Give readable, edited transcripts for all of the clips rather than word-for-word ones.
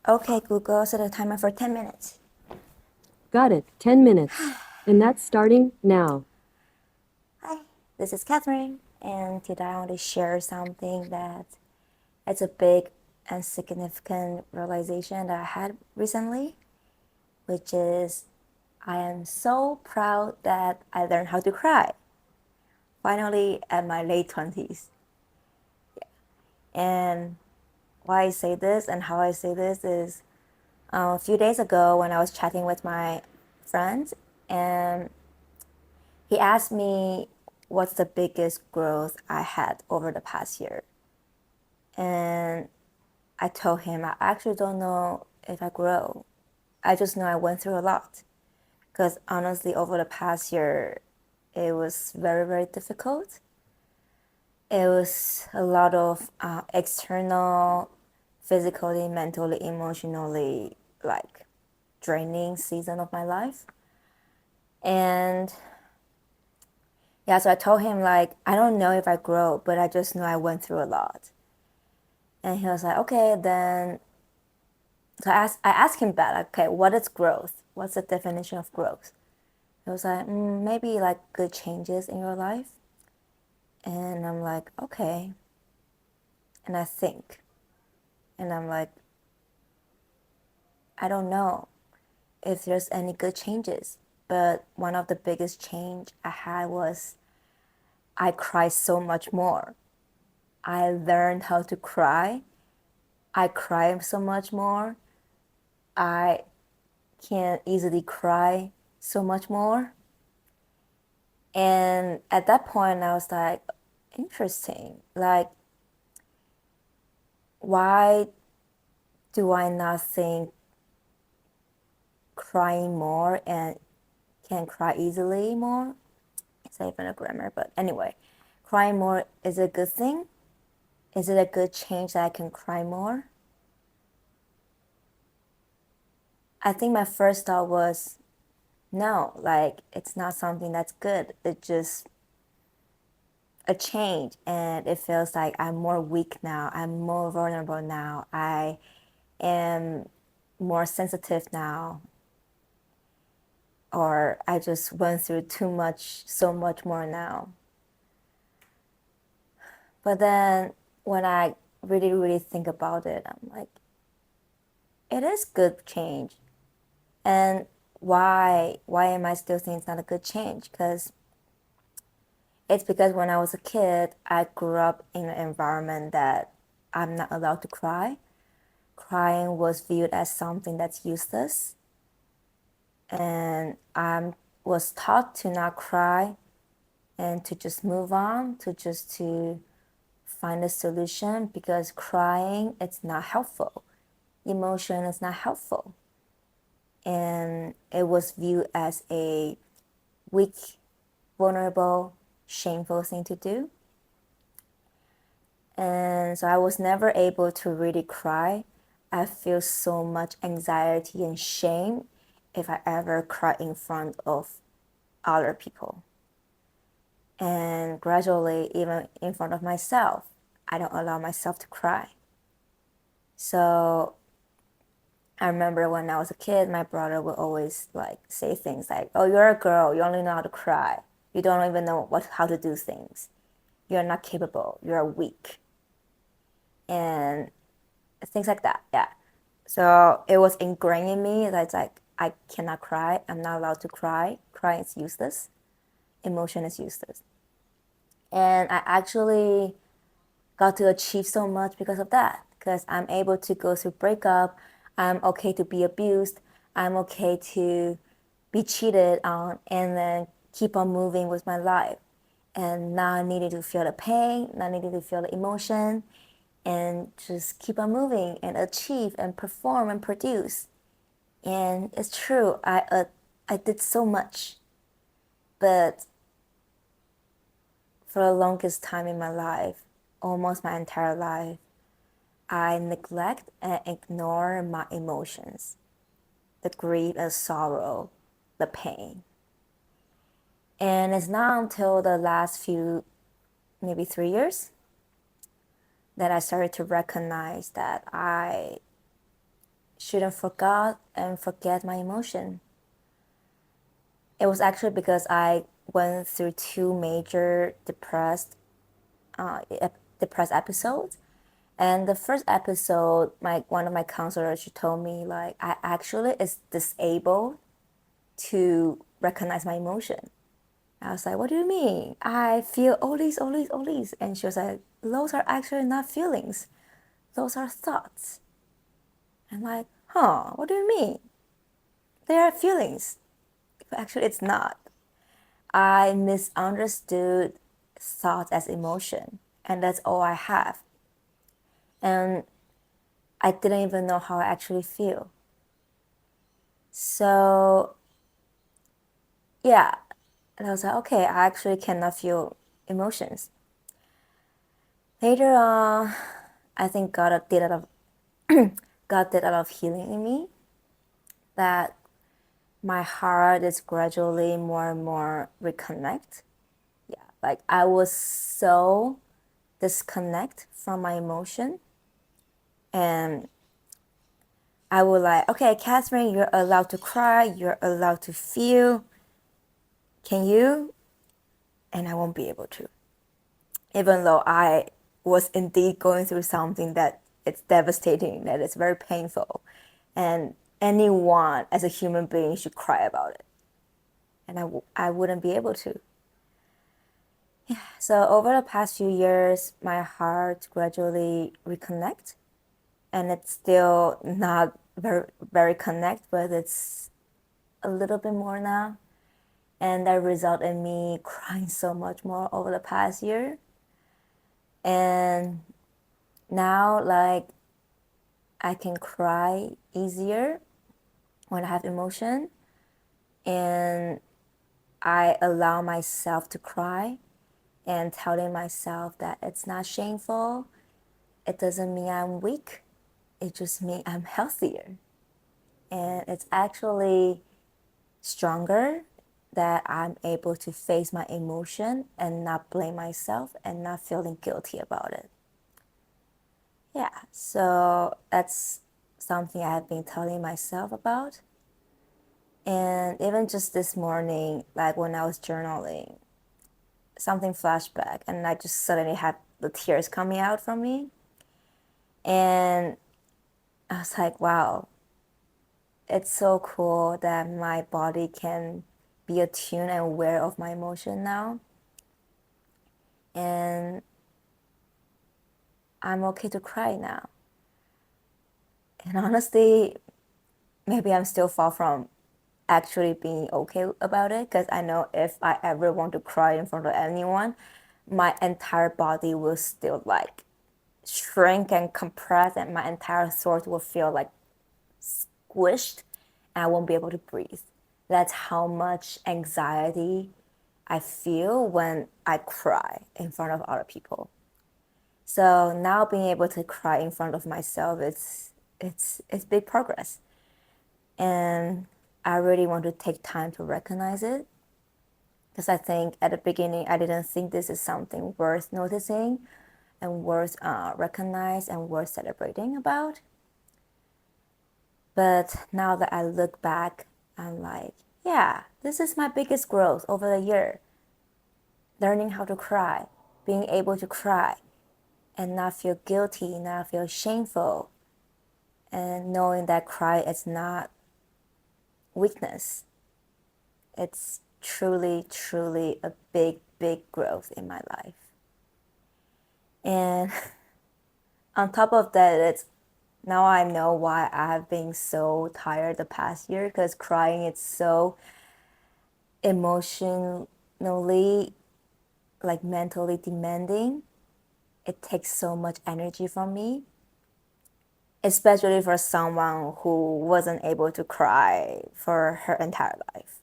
Okay, Google, set a timer for 10 minutes. Got it. 10 minutes. And that's starting now. Hi, this is Kathryn, and today I want to share something that it's a big and significant realization that I had recently, which is I am so proud that I learned how to cry. Finally, at my late 20s. And why I say this and how I say this is a few days ago when I was chatting with my friends, and he asked me what's the biggest growth I had over the past year. And I told him I actually don't know if I grow. I just know I went through a lot. Because honestly, over the past year, it was very, very difficult. It was a lot of external, physically, mentally, emotionally, like draining season of my life. And yeah, so I told him like I don't know if I grow, but I just know I went through a lot. And he was like, okay, then. So I asked him back, like, okay, what is growth? What's the definition of growth? He was like, maybe like good changes in your life. And I'm like, okay. And I think, and I'm like, I don't know if there's any good changes. But one of the biggest change I had was I cried so much more. I learned how to cry. I cry so much more. I can easily cry so much more. And at that point, I was like, interesting. Like, why do I not think crying more and can cry easily more? It's not even a grammar, but anyway, crying more is a good thing. Is it a good change that I can cry more? I think my first thought was no, like it's not something that's good. It's just a change, and it feels like I'm more weak now. I'm more vulnerable now. I am more sensitive now, or I just went through too much, so much more now. But then when I really, really think about it, I'm like, it is good change. And why am I still saying it's not a good change? Because it's because when I was a kid, I grew up in an environment that I'm not allowed to cry. Crying was viewed as something that's useless. And I was taught to not cry and to just move on, to find a solution because crying it's not helpful. Emotion is not helpful. And it was viewed as a weak, vulnerable, shameful thing to do. And so I was never able to really cry. I feel so much anxiety and shame if I ever cry in front of other people. And gradually, even in front of myself, I don't allow myself to cry. So I remember when I was a kid, my brother would always like say things like, "Oh, you're a girl. You only know how to cry. You don't even know how to do things. You're not capable. You're weak." And things like that. Yeah. So it was ingrained in me that it's like I cannot cry. I'm not allowed to cry. Crying is useless. Emotion is useless. And I actually got to achieve so much because of that. Because I'm able to go through breakup. I'm okay to be abused. I'm okay to be cheated on and then keep on moving with my life. And not needing to feel the pain, not needing to feel the emotion, and just keep on moving and achieve and perform and produce. And it's true, I did so much, but for the longest time in my life, almost my entire life, I neglect and ignore my emotions, the grief and sorrow, the pain. And it's not until the last few, maybe 3 years, that I started to recognize that I shouldn't forget my emotion. It was actually because I went through two major depressed episodes. And the first episode, one of my counselors, she told me like I actually is disabled to recognize my emotion. I was like, what do you mean? I feel all these, all these, all these. And she was like, those are actually not feelings. Those are thoughts. I'm like, huh, what do you mean? They are feelings. But actually, it's not. I misunderstood thoughts as emotion. And that's all I have. And I didn't even know how I actually feel. So, yeah. And I was like, okay, I actually cannot feel emotions. Later on, I think God did a lot of healing in me, that my heart is gradually more and more reconnect. Yeah, like I was so disconnect from my emotion, and I would like, okay, Kathryn, you're allowed to cry, you're allowed to feel. Can you? And I won't be able to. Even though I was indeed going through something that it's devastating, that it's very painful, and anyone as a human being should cry about it. And I wouldn't be able to. Yeah. So over the past few years, my heart gradually reconnect, and it's still not very connect, but it's a little bit more now. And that result in me crying so much more over the past year. And now, like, I can cry easier when I have emotion, and I allow myself to cry and telling myself that it's not shameful. It doesn't mean I'm weak. It just means I'm healthier. And it's actually stronger that I'm able to face my emotion and not blame myself and not feeling guilty about it. Yeah, so that's something I have been telling myself about. And even just this morning, like when I was journaling, something flashed back and I just suddenly had the tears coming out from me. And I was like, wow, it's so cool that my body can be attuned and aware of my emotion now. And I'm okay to cry now. And honestly, maybe I'm still far from actually being okay about it, because I know if I ever want to cry in front of anyone, my entire body will still like shrink and compress, and my entire throat will feel like squished, and I won't be able to breathe. That's how much anxiety I feel when I cry in front of other people. So now being able to cry in front of myself, it's big progress. And I really want to take time to recognize it, because I think at the beginning I didn't think this is something worth noticing and worth recognize and worth celebrating about. But now that I look back, I'm like, yeah, this is my biggest growth over the year. Learning how to cry, being able to cry and not feel guilty, not feel shameful, and knowing that cry is not weakness. It's truly, truly a big, big growth in my life. And on top of that, it's now I know why I have been so tired the past year, because crying is so emotionally, like mentally demanding. It takes so much energy from me, especially for someone who wasn't able to cry for her entire life.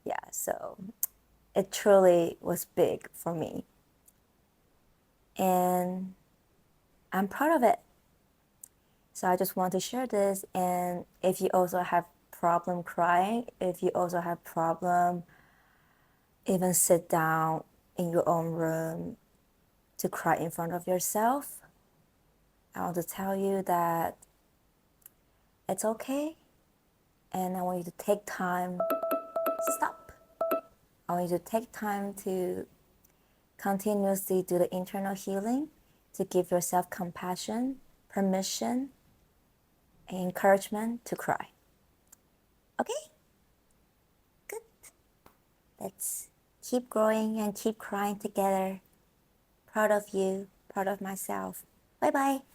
Yeah, so it truly was big for me. And I'm proud of it. So I just want to share this. And if you also have problem crying, if you also have problem even sit down in your own room to cry in front of yourself, I want to tell you that it's okay. And I want you to take time. Stop. I want you to take time to continuously do the internal healing, to give yourself compassion, permission, and encouragement to cry. Okay? Good. Let's keep growing and keep crying together. Proud of you, proud of myself. Bye bye.